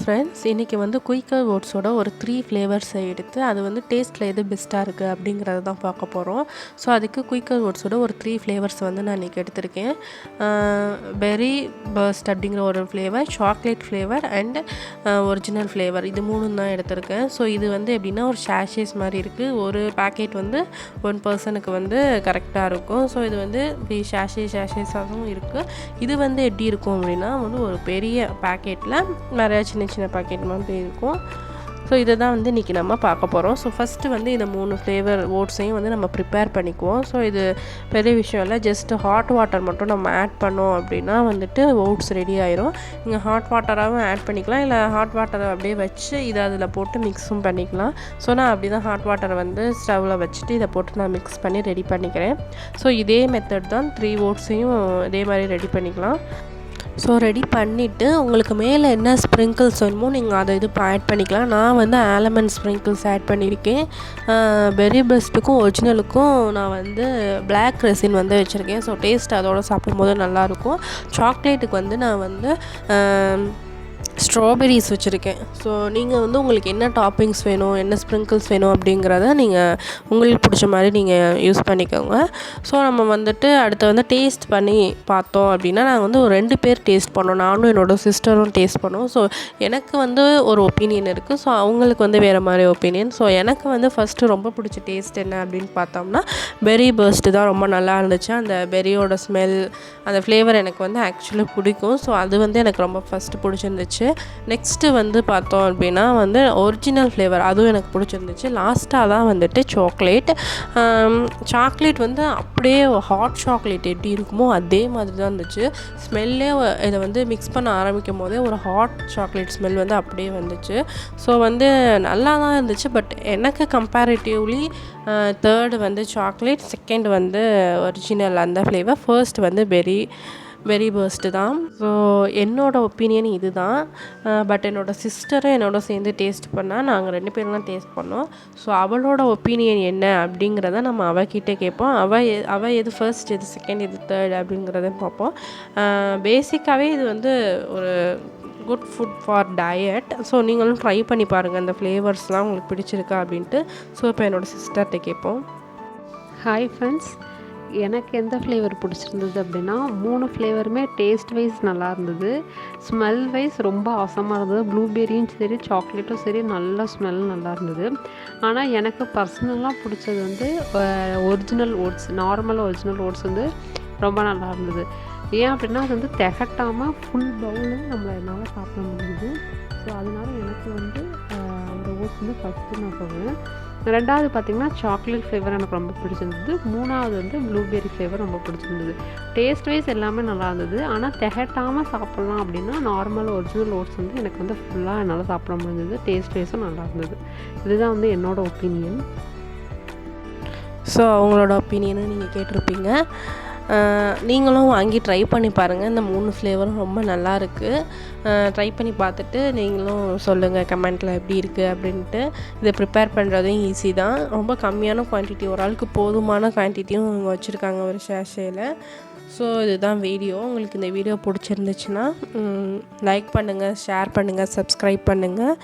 Friends, இன்றைக்கி வந்து quicker ஓட்ஸோட ஒரு 3 ஃப்ளேவர்ஸை எடுத்து அது வந்து டேஸ்ட்டில் எது பெஸ்ட்டாக இருக்குது அப்படிங்கிறத தான் பார்க்க போகிறோம். ஸோ அதுக்கு குயிக்கர் ஓட்ஸோட ஒரு 3 ஃப்ளேவர்ஸ் வந்து நான் இன்றைக்கி எடுத்திருக்கேன். பெரி பர்ஸ்ட் அப்படிங்கிற ஒரு flavour, chocolate flavour and original flavour, இது 3 தான் எடுத்திருக்கேன். ஸோ இது வந்து எப்படின்னா ஒரு ஷாஷேஸ் மாதிரி இருக்குது. ஒரு பேக்கெட் வந்து 1 பர்சனுக்கு வந்து கரெக்டாக இருக்கும். ஸோ இது வந்து இப்படி ஷாஷேஸாகவும் இருக்குது. இது வந்து எப்படி இருக்கும் அப்படின்னா வந்து ஒரு பெரிய பேக்கெட்டில் நிறையா சின்ன சின்ன பேக்கெட் மாதிரி இருக்கும். ஸோ இதை தான் வந்து இன்றைக்கி நம்ம பார்க்க போகிறோம். ஸோ ஃபஸ்ட்டு வந்து இந்த 3 ஃப்ளேவர் ஓட்ஸையும் வந்து நம்ம ப்ரிப்பேர் பண்ணிக்குவோம். ஸோ இது பெரிய விஷயம் இல்லை, ஜஸ்ட்டு ஹாட் வாட்டர் மட்டும் நம்ம ஆட் பண்ணோம் அப்படின்னா வந்துட்டு ஓட்ஸ் ரெடி ஆயிரும். நீங்கள் ஹாட் வாட்டராகவும் ஆட் பண்ணிக்கலாம், இல்லை ஹாட் வாட்டரை அப்படியே வச்சு இதை அதில் போட்டு மிக்ஸும் பண்ணிக்கலாம். ஸோ நான் அப்படி தான் ஹாட் வாட்டரை வந்து ஸ்டவ்வில் வச்சுட்டு இதை போட்டு நான் மிக்ஸ் பண்ணி ரெடி பண்ணிக்கிறேன். ஸோ இதே மெத்தட் தான் 3 ஓட்ஸையும் இதே மாதிரி ரெடி பண்ணிக்கலாம். ஸோ ரெடி பண்ணிவிட்டு உங்களுக்கு மேலே என்ன ஸ்ப்ரிங்கிள்ஸ் வேணுமோ நீங்கள் அதை இது ஆட் பண்ணிக்கலாம். நான் வந்து ஆல்மண்ட் ஸ்ப்ரிங்கிள்ஸ் ஆட் பண்ணியிருக்கேன். பெரி பெஸ்ட்டுக்கும் ஒரிஜினலுக்கும் நான் வந்து பிளாக் ரெசின் வந்து வச்சுருக்கேன். ஸோ டேஸ்ட் அதோடு சாப்பிடும்போது நல்லாயிருக்கும். சாக்லேட்டுக்கு வந்து நான் வந்து ஸ்ட்ராபெரிஸ் வச்சுருக்கேன். ஸோ நீங்கள் வந்து உங்களுக்கு என்ன டாப்பிங்ஸ் வேணும், என்ன ஸ்ப்ரிங்கிள்ஸ் வேணும் அப்படிங்கிறத நீங்கள் உங்களுக்கு பிடிச்ச மாதிரி நீங்கள் யூஸ் பண்ணிக்கோங்க. ஸோ நம்ம வந்துட்டு அடுத்து வந்து டேஸ்ட் பண்ணி பார்த்தோம் அப்படின்னா நாங்கள் வந்து ஒரு 2 பேர் டேஸ்ட் பண்ணோம். நானும் என்னோடய சிஸ்டரும் டேஸ்ட் பண்ணோம். ஸோ எனக்கு வந்து ஒரு ஒப்பீனியன் இருக்குது, ஸோ அவங்களுக்கு வந்து வேறு மாதிரி ஒப்பீனியன். ஸோ எனக்கு வந்து ஃபஸ்ட்டு ரொம்ப பிடிச்ச டேஸ்ட் என்ன அப்படின்னு பார்த்தோம்னா பெரி பர்ஸ்ட்டு தான் ரொம்ப நல்லா இருந்துச்சு. அந்த பெரியோட ஸ்மெல், அந்த ஃப்ளேவர் எனக்கு வந்து ஆக்சுவலி பிடிக்கும். ஸோ அது வந்து எனக்கு ரொம்ப ஃபஸ்ட்டு பிடிச்சிருந்துச்சு. நெக்ஸ்ட்டு வந்து பார்த்தோம் அப்படின்னா வந்து ஒரிஜினல் ஃப்ளேவர், அதுவும் எனக்கு பிடிச்சிருந்துச்சு. லாஸ்ட்டாக தான் வந்துட்டு சாக்லேட் வந்து அப்படியே ஹாட் சாக்லேட் எப்படி இருக்குமோ அதே மாதிரி தான் இருந்துச்சு. ஸ்மெல்லே இதை வந்து மிக்ஸ் பண்ண ஆரம்பிக்கும் போதே ஒரு ஹாட் சாக்லேட் ஸ்மெல் வந்து அப்படியே வந்துச்சு. ஸோ வந்து நல்லா தான் இருந்துச்சு. பட் எனக்கு கம்பேரிட்டிவ்லி தேர்டு வந்து சாக்லேட், செகண்ட் வந்து ஒரிஜினல் அந்த ஃப்ளேவர், ஃபர்ஸ்ட் வந்து பெரி பர்ஸ்ட்டு தான். ஸோ என்னோடய ஒப்பீனியன் இது தான். பட் என்னோடய சிஸ்டரும் என்னோட சேர்ந்து டேஸ்ட் பண்ணால் நாங்கள் 2 பேரும் தான் டேஸ்ட் பண்ணோம். ஸோ அவளோட ஒப்பீனியன் என்ன அப்படிங்கிறத நம்ம அவகிட்ட கேட்போம். அவள் எது ஃபர்ஸ்ட், எது செகண்ட், எது தேர்ட் அப்படிங்கிறத பார்ப்போம். பேசிக்காகவே இது வந்து ஒரு good food for diet. So நீங்களும் ட்ரை பண்ணி பாருங்கள் அந்த ஃப்ளேவர்ஸ்லாம் உங்களுக்கு பிடிச்சிருக்கா அப்படின்ட்டு. ஸோ இப்போ என்னோடய சிஸ்டர்கிட்ட கேட்போம். ஹாய் ஃப்ரெண்ட்ஸ், எனக்கு எந்த ஃப்ளேவர் பிடிச்சிருந்தது அப்படின்னா 3 ஃப்ளேவருமே டேஸ்ட் வைஸ் நல்லா இருந்தது. ஸ்மெல் வைஸ் ரொம்ப அவசமாக இருந்தது. ப்ளூபெரியும் சரி சாக்லேட்டும் சரி நல்ல ஸ்மெல் நல்லா இருந்தது. ஆனால் எனக்கு பர்சனலாக பிடிச்சது வந்து original oats, normal original oats வந்து ரொம்ப நல்லா இருந்தது. ஏன் அப்படின்னா அது வந்து திகட்டாமல் ஃபுல் பவுலும் என்னால் சாப்பிட முடியுது. ஸோ அதனால எனக்கு வந்து அந்த ஓட்ஸ் வந்து ஃபஸ்ட்டு நான் சொல்லுவேன். 2வது பார்த்திங்கன்னா சாக்லேட் ஃப்ளேவர் எனக்கு ரொம்ப பிடிச்சிருந்தது. 3வது வந்து ப்ளூபெரி ஃப்ளேவர் ரொம்ப பிடிச்சிருந்தது. டேஸ்ட் வைஸ் எல்லாமே நல்லா இருந்தது. ஆனால் திகட்டாமல் சாப்பிட்லாம் அப்படின்னா நார்மல் ஒரிஜினல் ஓட்ஸ் வந்து எனக்கு வந்து ஃபுல்லாக என்னால் சாப்பிட முடிஞ்சது. டேஸ்ட் வைஸும் நல்லா இருந்தது. இதுதான் வந்து என்னோடய ஒப்பீனியன். ஸோ அவங்களோட ஒப்பீனியனை நீங்கள் கேட்டிருப்பீங்க. நீங்களும் வாங்கி ட்ரை பண்ணி பாருங்கள். இந்த 3 ஃப்ளேவரும் ரொம்ப நல்லா இருக்குது. ட்ரை பண்ணி பார்த்துட்டு நீங்களும் சொல்லுங்கள் கமெண்ட்டில் எப்படி இருக்குது அப்படின்ட்டு. இதை ப்ரிப்பேர் பண்ணுறதும் ஈஸி தான். ரொம்ப கம்மியான குவான்டிட்டி, ஒரு ஆளுக்கு போதுமான குவான்டிட்டியும் அவங்க வச்சுருக்காங்க ஒரு ஷேஷேயில். ஸோ இதுதான் வீடியோ. உங்களுக்கு இந்த வீடியோ பிடிச்சிருந்துச்சுன்னா லைக் பண்ணுங்கள், ஷேர் பண்ணுங்கள், சப்ஸ்கிரைப் பண்ணுங்கள்.